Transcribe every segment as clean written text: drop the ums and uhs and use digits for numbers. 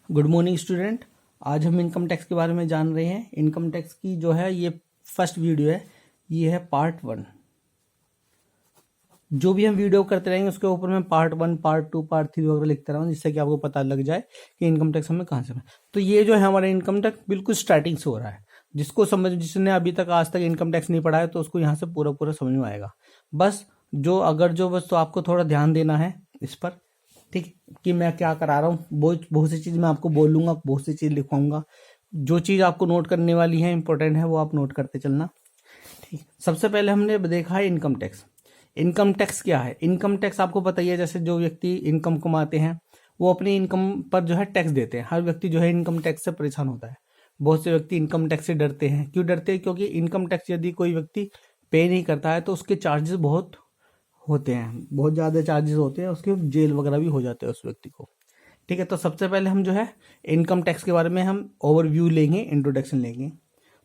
Good morning student. आज हम income tax के बारे में जान रहे हैं। इनकम टैक्स की जो है ये फर्स्ट वीडियो है, ये है पार्ट 1। जो भी हम वीडियो करते रहेंगे उसके ऊपर मैं पार्ट 1, पार्ट 2, पार्ट 3 वगैरह लिखता रहूँ, जिससे कि आपको पता लग जाए कि इनकम टैक्स हमें कहाँ से। तो ये जो है हमारा इनकम टैक्स बिल्कुल स्टार्टिंग से हो रहा है। जिसने अभी तक आज तक इनकम टैक्स नहीं पढ़ा है तो उसको यहाँ से पूरा पूरा समझ में आएगा। बस तो आपको थोड़ा ध्यान देना है इस पर, ठीक, कि मैं क्या करा रहा हूँ। बहुत सी चीज़ मैं आपको बोलूँगा, बहुत सी चीज़ लिखवाऊंगा। जो चीज़ आपको नोट करने वाली है, इंपॉर्टेंट है, वो आप नोट करते चलना, ठीक। सबसे पहले हमने देखा है इनकम टैक्स। इनकम टैक्स क्या है? इनकम टैक्स आपको पता ही है, जैसे जो व्यक्ति इनकम कमाते हैं वो अपनी इनकम पर जो है टैक्स देते हैं। हर व्यक्ति जो है इनकम टैक्स से परेशान होता है। बहुत से व्यक्ति इनकम टैक्स से डरते हैं। क्यों डरते हैं? क्योंकि इनकम टैक्स यदि कोई व्यक्ति पे नहीं करता है तो उसके चार्जेस बहुत होते हैं, बहुत ज़्यादा चार्जेस होते हैं, उसके जेल वगैरह भी हो जाते हैं उस व्यक्ति को, ठीक है। तो सबसे पहले हम जो है इनकम टैक्स के बारे में हम ओवरव्यू लेंगे, इंट्रोडक्शन लेंगे।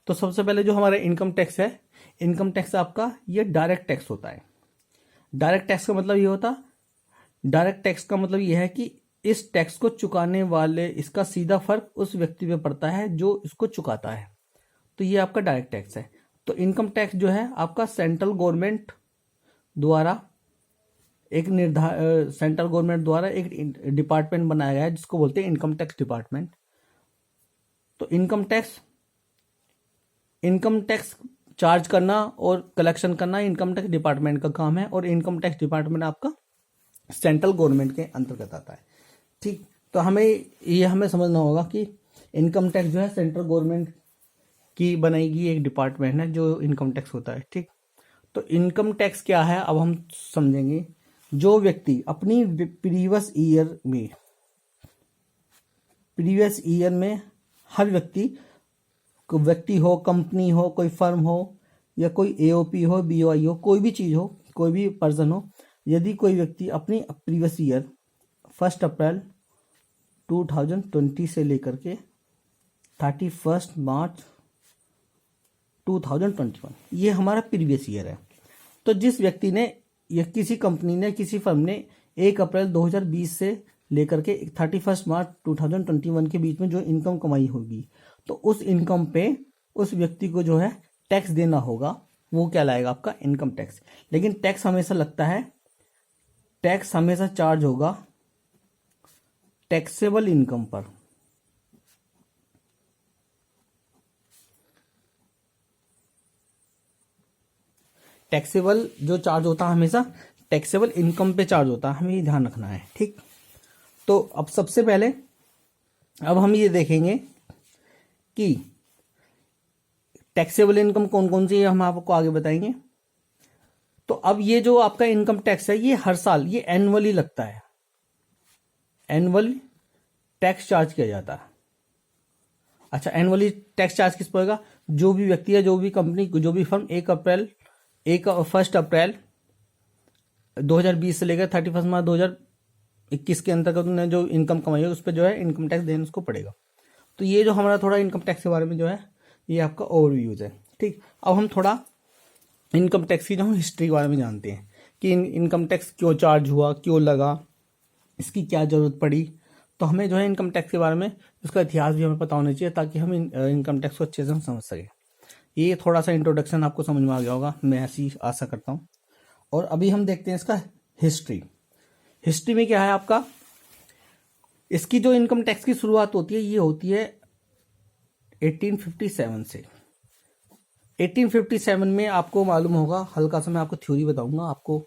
तो सबसे पहले जो हमारा इनकम टैक्स है, इनकम टैक्स आपका ये डायरेक्ट टैक्स होता है। डायरेक्ट टैक्स का मतलब ये होता, डायरेक्ट टैक्स का मतलब ये है कि इस टैक्स को चुकाने वाले, इसका सीधा फर्क उस व्यक्ति पे पड़ता है जो इसको चुकाता है। तो ये आपका डायरेक्ट टैक्स है। तो इनकम टैक्स जो है आपका सेंट्रल गवर्नमेंट द्वारा एक डिपार्टमेंट बनाया गया है जिसको बोलते हैं इनकम टैक्स डिपार्टमेंट। तो इनकम टैक्स चार्ज करना और कलेक्शन करना इनकम टैक्स डिपार्टमेंट का काम है, और इनकम टैक्स डिपार्टमेंट आपका सेंट्रल गवर्नमेंट के अंतर्गत आता है, ठीक। तो हमें समझना होगा कि इनकम टैक्स जो है सेंट्रल गवर्नमेंट की बनाएगी एक डिपार्टमेंट है जो इनकम टैक्स होता है, ठीक। तो इनकम टैक्स क्या है अब हम समझेंगे। जो व्यक्ति अपनी प्रीवियस ईयर में हर व्यक्ति हो, कंपनी हो, कोई फर्म हो, या कोई एओपी हो, बीओआई हो, कोई भी चीज़ हो, कोई भी पर्सन हो, यदि कोई व्यक्ति अपनी प्रीवियस ईयर 1 अप्रैल 2020 से लेकर के 31 मार्च 2021, ये हमारा प्रीवियस ईयर है। तो जिस व्यक्ति ने या किसी कंपनी ने, किसी फर्म ने 1 अप्रैल 2020 से लेकर के 31 मार्च 2021 के बीच में जो इनकम कमाई होगी, तो उस इनकम पे उस व्यक्ति को जो है टैक्स देना होगा। वो क्या लाएगा? आपका इनकम टैक्स। लेकिन टैक्स हमेशा लगता है, टैक्स हमेशा चार्ज होगा टैक्सेबल इनकम पर। टैक्सेबल जो चार्ज होता है हमेशा टैक्सेबल इनकम पे चार्ज होता है, हमें ये ध्यान रखना है, ठीक। तो अब सबसे पहले अब हम ये देखेंगे कि टैक्सेबल इनकम कौन कौन सी है, हम आपको आगे बताएंगे। तो अब ये जो आपका इनकम टैक्स है ये हर साल, ये एनुअली लगता है, एनुअल टैक्स चार्ज किया जाता है। अच्छा, एनुअली टैक्स चार्ज किस पर होगा? जो भी व्यक्ति है, जो भी कंपनी, जो भी फर्म 1 अप्रैल 2020 से लेकर 31 मार्च 2021 के अंतर्गत उन्होंने जो इनकम कमाई है उस पर जो है इनकम टैक्स देना उसको पड़ेगा। तो ये जो हमारा थोड़ा इनकम टैक्स के बारे में जो है ये आपका ओवरव्यूज है, ठीक। अब हम थोड़ा इनकम टैक्स की जो हिस्ट्री के बारे में जानते हैं कि इनकम टैक्स क्यों चार्ज हुआ, क्यों लगा, इसकी क्या जरूरत पड़ी। तो हमें जो है इनकम टैक्स के बारे में उसका इतिहास भी हमें पता होना चाहिए ताकि हम इनकम टैक्स को अच्छे से हम समझ सकें। ये थोड़ा सा इंट्रोडक्शन आपको समझ में आ गया होगा, मैं ऐसी आशा करता हूँ। और अभी हम देखते हैं इसका हिस्ट्री में क्या है आपका। इसकी जो इनकम टैक्स की शुरुआत होती है ये होती है 1857 से। 1857 में आपको मालूम होगा, हल्का सा मैं आपको थ्योरी बताऊंगा आपको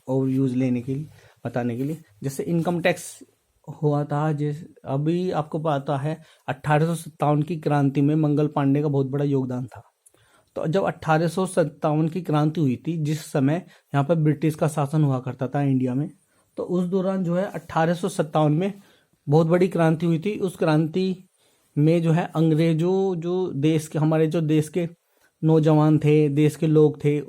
ओवरव्यूज लेने के लिए, बताने के लिए। जैसे इनकम टैक्स हुआ था, अभी आपको पता है 1857 की क्रांति में मंगल पांडे का बहुत बड़ा योगदान था। तो जब 1857 की क्रांति हुई थी, जिस समय यहाँ पर ब्रिटिश का शासन हुआ करता था इंडिया में, तो उस दौरान जो है 1857 में बहुत बड़ी क्रांति हुई थी। उस क्रांति में जो है अंग्रेजों, जो देश के, हमारे जो देश के नौजवान थे, देश के लोग थे,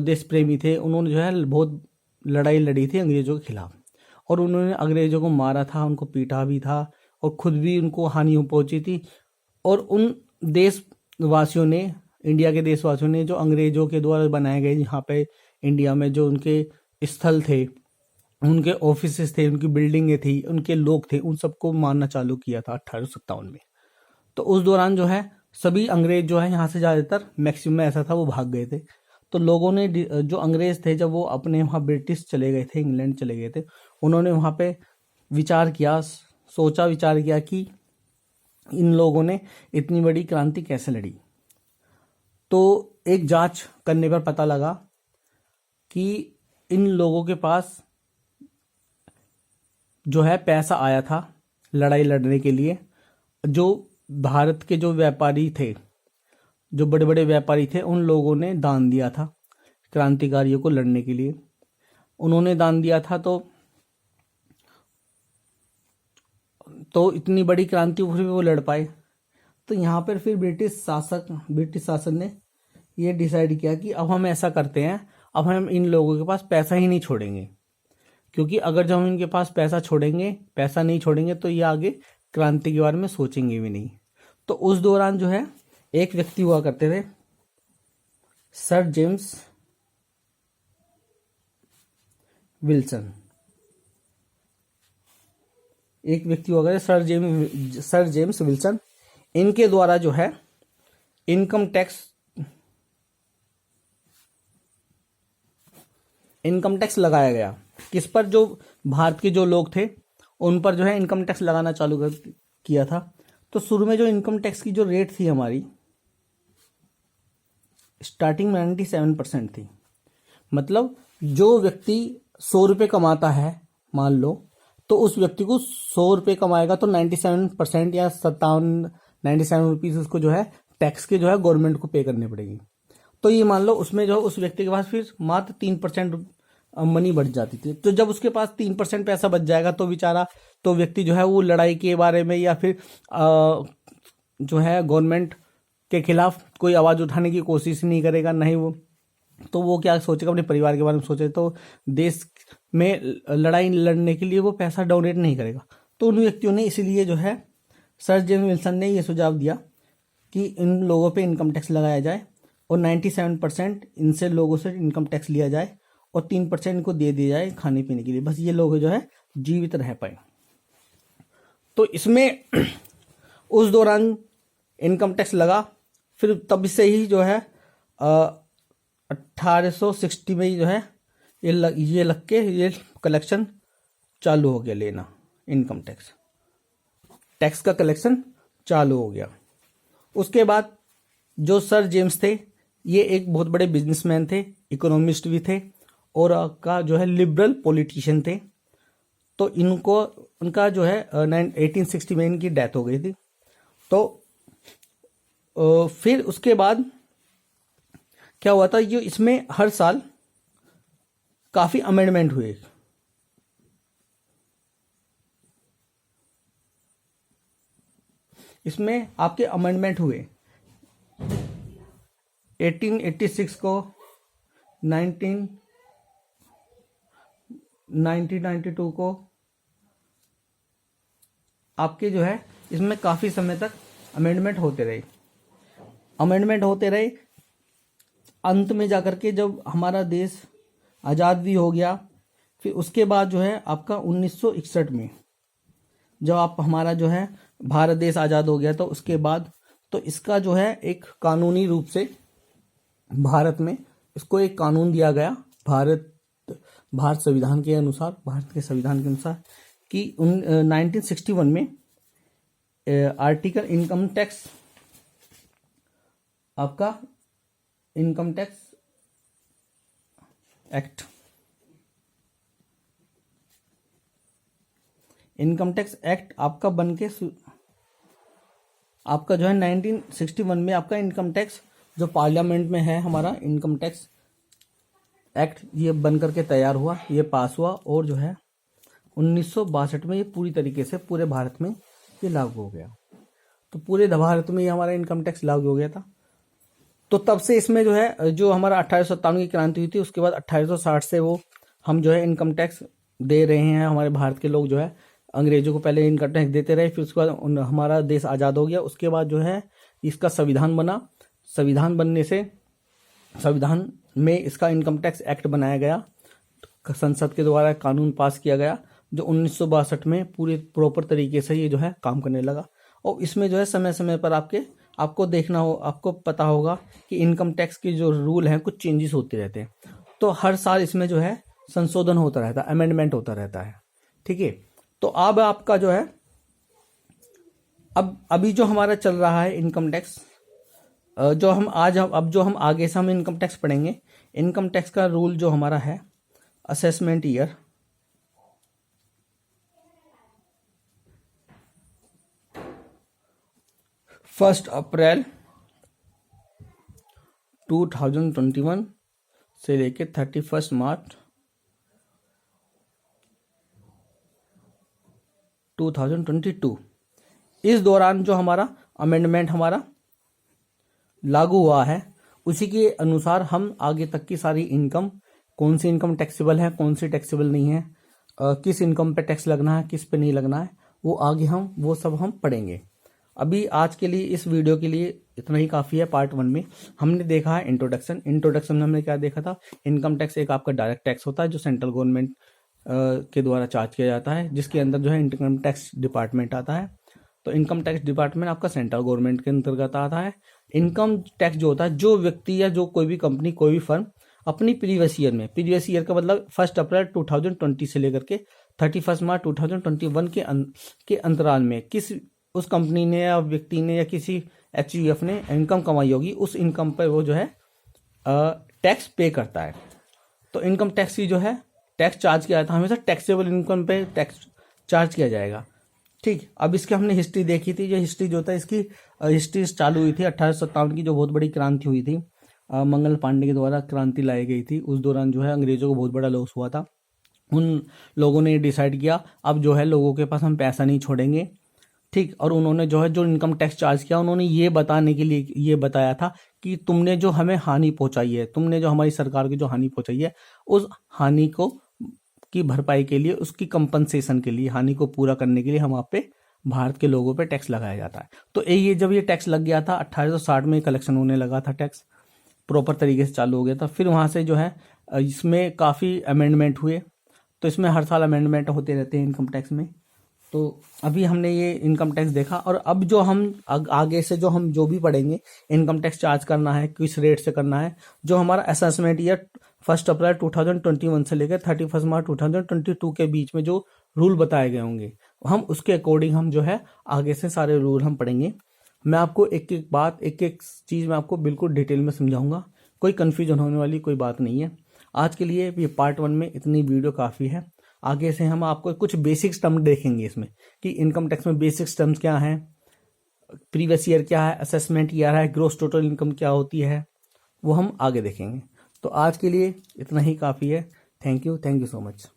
देश प्रेमी थे, उन्होंने जो है बहुत लड़ाई लड़ी थी अंग्रेजों के खिलाफ, और उन्होंने अंग्रेजों को मारा था, उनको पीटा भी था, और खुद भी उनको हानि पहुंची थी। और उन देशवासियों ने, इंडिया के देशवासियों ने, जो अंग्रेजों के द्वारा बनाए गए यहाँ पे इंडिया में जो उनके स्थल थे, उनके ऑफिसेस थे, उनकी बिल्डिंगें थी, उनके लोग थे, उन सबको मारना चालू किया था 1857 में। तो उस दौरान जो है सभी अंग्रेज जो है यहाँ से ज़्यादातर मैक्सिमम ऐसा था वो भाग गए थे। तो लोगों ने जो अंग्रेज थे जब वो अपने वहाँ ब्रिटिश चले गए थे, इंग्लैंड चले गए थे, उन्होंने वहाँ पे विचार किया, सोचा विचार किया कि इन लोगों ने इतनी बड़ी क्रांति कैसे लड़ी। तो एक जांच करने पर पता लगा कि इन लोगों के पास जो है पैसा आया था लड़ाई लड़ने के लिए। जो भारत के जो व्यापारी थे, जो बड़े बड़े व्यापारी थे, उन लोगों ने दान दिया था क्रांतिकारियों को लड़ने के लिए। उन्होंने दान दिया था तो इतनी बड़ी क्रांति फिर वो लड़ पाए। तो यहाँ पर फिर ब्रिटिश शासन ने ये डिसाइड किया कि अब हम ऐसा करते हैं, अब हम इन लोगों के पास पैसा ही नहीं छोड़ेंगे, क्योंकि अगर जब हम इनके पास पैसा नहीं छोड़ेंगे तो ये आगे क्रांति के बारे में सोचेंगे भी नहीं। तो उस दौरान जो है एक व्यक्ति हुआ करते थे, सर जेम्स विल्सन। एक व्यक्ति हुआ करते सर जेम्स विल्सन। इनके द्वारा जो है इनकम टैक्स लगाया गया। किस पर? जो भारत के जो लोग थे उन पर जो है इनकम टैक्स लगाना चालू किया था। तो शुरू में जो इनकम टैक्स की जो रेट थी हमारी, स्टार्टिंग में 97% थी। मतलब जो व्यक्ति 100 रुपये कमाता है मान लो, तो उस व्यक्ति को 100 रुपये कमाएगा तो 97% या 97 रुपीज़ उसको जो है टैक्स के जो है गवर्नमेंट को पे करने पड़ेगी। तो ये मान लो उसमें जो उस व्यक्ति के पास फिर मात्र 3% मनी बच जाती थी। तो जब उसके पास 3% पैसा बच जाएगा तो व्यक्ति जो है वो लड़ाई के बारे में या फिर जो है गवर्नमेंट के खिलाफ कोई आवाज़ उठाने की कोशिश नहीं करेगा, नहीं वो तो वो क्या सोचेगा, अपने परिवार के बारे में सोचे, तो देश में लड़ाई लड़ने के लिए वो पैसा डोनेट नहीं करेगा। तो उन व्यक्तियों ने इसीलिए जो है सर जेम्स विल्सन ने ये सुझाव दिया कि इन लोगों पे इनकम टैक्स लगाया जाए और 97% इनसे लोगों से इनकम टैक्स लिया जाए और 3% इनको दे दिया जाए खाने पीने के लिए, बस ये लोग जो है जीवित रह पाए। तो इसमें उस दौरान इनकम टैक्स लगा। फिर तब से ही जो है 1860 में ही जो है ये लग के ये कलेक्शन चालू हो गया, लेना इनकम टैक्स का कलेक्शन चालू हो गया। उसके बाद जो सर जेम्स थे ये एक बहुत बड़े बिजनेसमैन थे, इकोनॉमिस्ट भी थे और का जो है लिबरल पॉलिटिशियन थे। तो उनका जो है 1860 में इनकी डेथ हो गई थी। तो फिर उसके बाद क्या हुआ था, ये इसमें हर साल काफी अमेंडमेंट हुए। इसमें आपके अमेंडमेंट हुए 1886 को, 1992 को, आपके जो है इसमें काफी समय तक अमेंडमेंट होते रहे। अंत में जाकर के जब हमारा देश आज़ाद भी हो गया, फिर उसके बाद जो है आपका 1961 में जब आप हमारा जो है भारत देश आज़ाद हो गया, तो उसके बाद तो इसका जो है एक कानूनी रूप से भारत में इसको एक कानून दिया गया भारत संविधान के अनुसार, भारत के संविधान के अनुसार कि 1961 में आर्टिकल इनकम टैक्स, आपका इनकम टैक्स एक्ट आपका बनके आपका जो है 1961 में आपका इनकम टैक्स जो पार्लियामेंट में है हमारा इनकम टैक्स एक्ट, ये बन करके तैयार हुआ, ये पास हुआ और जो है 1962 में ये पूरी तरीके से पूरे भारत में ये लागू हो गया। तो पूरे भारत में ये हमारा इनकम टैक्स लागू हो गया था। तो तब से इसमें जो है जो हमारा 1857 की क्रांति हुई थी, उसके बाद 1860 से वो हम जो है इनकम टैक्स दे रहे हैं। हमारे भारत के लोग जो है अंग्रेजों को पहले इनकम टैक्स देते रहे, फिर उसके बाद हमारा देश आज़ाद हो गया। उसके बाद जो है इसका संविधान बना, संविधान बनने से संविधान में इसका इनकम टैक्स एक्ट बनाया गया। संसद के द्वारा कानून पास किया गया जो 1962 में पूरे प्रॉपर तरीके से ये जो है काम करने लगा। और इसमें जो है समय समय पर आपको पता होगा कि इनकम टैक्स के जो रूल हैं कुछ चेंजेस होते रहते हैं। तो हर साल इसमें जो है संशोधन होता रहता है, अमेंडमेंट होता रहता है। ठीक है, तो अब आपका जो है अभी जो हमारा चल रहा है इनकम टैक्स, जो हम आगे से हम इनकम टैक्स पढ़ेंगे। इनकम टैक्स का रूल जो हमारा है, असेसमेंट ईयर 1 अप्रैल 2021 से लेके 31 मार्च 2022, इस दौरान जो हमारा अमेंडमेंट हमारा लागू हुआ है, उसी के अनुसार हम आगे तक की सारी इनकम, कौन सी इनकम टैक्सेबल है, कौन सी टैक्सेबल नहीं है, किस इनकम पे टैक्स लगना है, किस पे नहीं लगना है, वो सब हम पढ़ेंगे। अभी आज के लिए इस वीडियो के लिए इतना ही काफ़ी है। पार्ट 1 में हमने देखा है इंट्रोडक्शन में हमने क्या देखा था। इनकम टैक्स एक आपका डायरेक्ट टैक्स होता है जो सेंट्रल गवर्नमेंट के द्वारा चार्ज किया जाता है, जिसके अंदर जो है इनकम टैक्स डिपार्टमेंट आता है। तो इनकम टैक्स डिपार्टमेंट आपका सेंट्रल गवर्नमेंट के अंतर्गत आता है। इनकम टैक्स जो होता है, जो व्यक्ति या जो कोई भी कंपनी, कोई भी फर्म अपनी प्रीवियस ईयर का मतलब 1 अप्रैल 2020 से लेकर के 31 मार्च 2021 के अंतराल में उस कंपनी ने या व्यक्ति ने या किसी HUF ने इनकम कमाई होगी, उस इनकम पर वो जो है टैक्स पे करता है। तो इनकम टैक्स की जो है टैक्स चार्ज किया जाता है, हमेशा टैक्सेबल इनकम पे टैक्स चार्ज किया जाएगा। ठीक, अब इसकी हमने हिस्ट्री देखी थी। जो हिस्ट्री जो होता है, इसकी हिस्ट्री चालू हुई थी 1857 की, जो बहुत बड़ी क्रांति हुई थी, मंगल पांडे के द्वारा क्रांति लाई गई थी। उस दौरान जो है अंग्रेजों को बहुत बड़ा लॉस हुआ था। उन लोगों ने डिसाइड किया अब जो है लोगों के पास हम पैसा नहीं छोड़ेंगे। ठीक, और उन्होंने जो है जो इनकम टैक्स चार्ज किया, उन्होंने ये बताने के लिए ये बताया था कि तुमने जो हमें हानि पहुंचाई है, तुमने जो हमारी सरकार की जो हानि पहुंचाई है, उस हानि को की भरपाई के लिए, उसकी कंपनसेशन के लिए, हानि को पूरा करने के लिए हम आप पे, भारत के लोगों पे टैक्स लगाया जाता है। तो ये जब ये टैक्स लग गया था 1860 में कलेक्शन होने लगा था, टैक्स प्रॉपर तरीके से चालू हो गया था। फिर वहां से जो है इसमें काफ़ी अमेंडमेंट हुए। तो इसमें हर साल अमेंडमेंट होते रहते हैं इनकम टैक्स में। तो अभी हमने ये इनकम टैक्स देखा, और अब जो हम आगे से हम जो भी पढ़ेंगे, इनकम टैक्स चार्ज करना है किस रेट से करना है, जो हमारा असेसमेंट ईयर 1 अप्रैल 2021 से लेकर 31 मार्च 2022 के बीच में जो रूल बताए गए होंगे, हम उसके अकॉर्डिंग हम जो है आगे से सारे रूल हम पढ़ेंगे। मैं आपको एक एक चीज़ मैं आपको बिल्कुल डिटेल में समझाऊंगा, कोई कन्फ्यूजन होने वाली कोई बात नहीं है। आज के लिए ये पार्ट 1 में इतनी वीडियो काफ़ी है। आगे से हम आपको कुछ बेसिक टर्म देखेंगे इसमें, कि इनकम टैक्स में बेसिक टर्म्स क्या हैं, प्रीवियस ईयर क्या है, असेसमेंट ईयर है, ग्रॉस टोटल इनकम क्या होती है, वो हम आगे देखेंगे। तो आज के लिए इतना ही काफ़ी है। Thank you so much.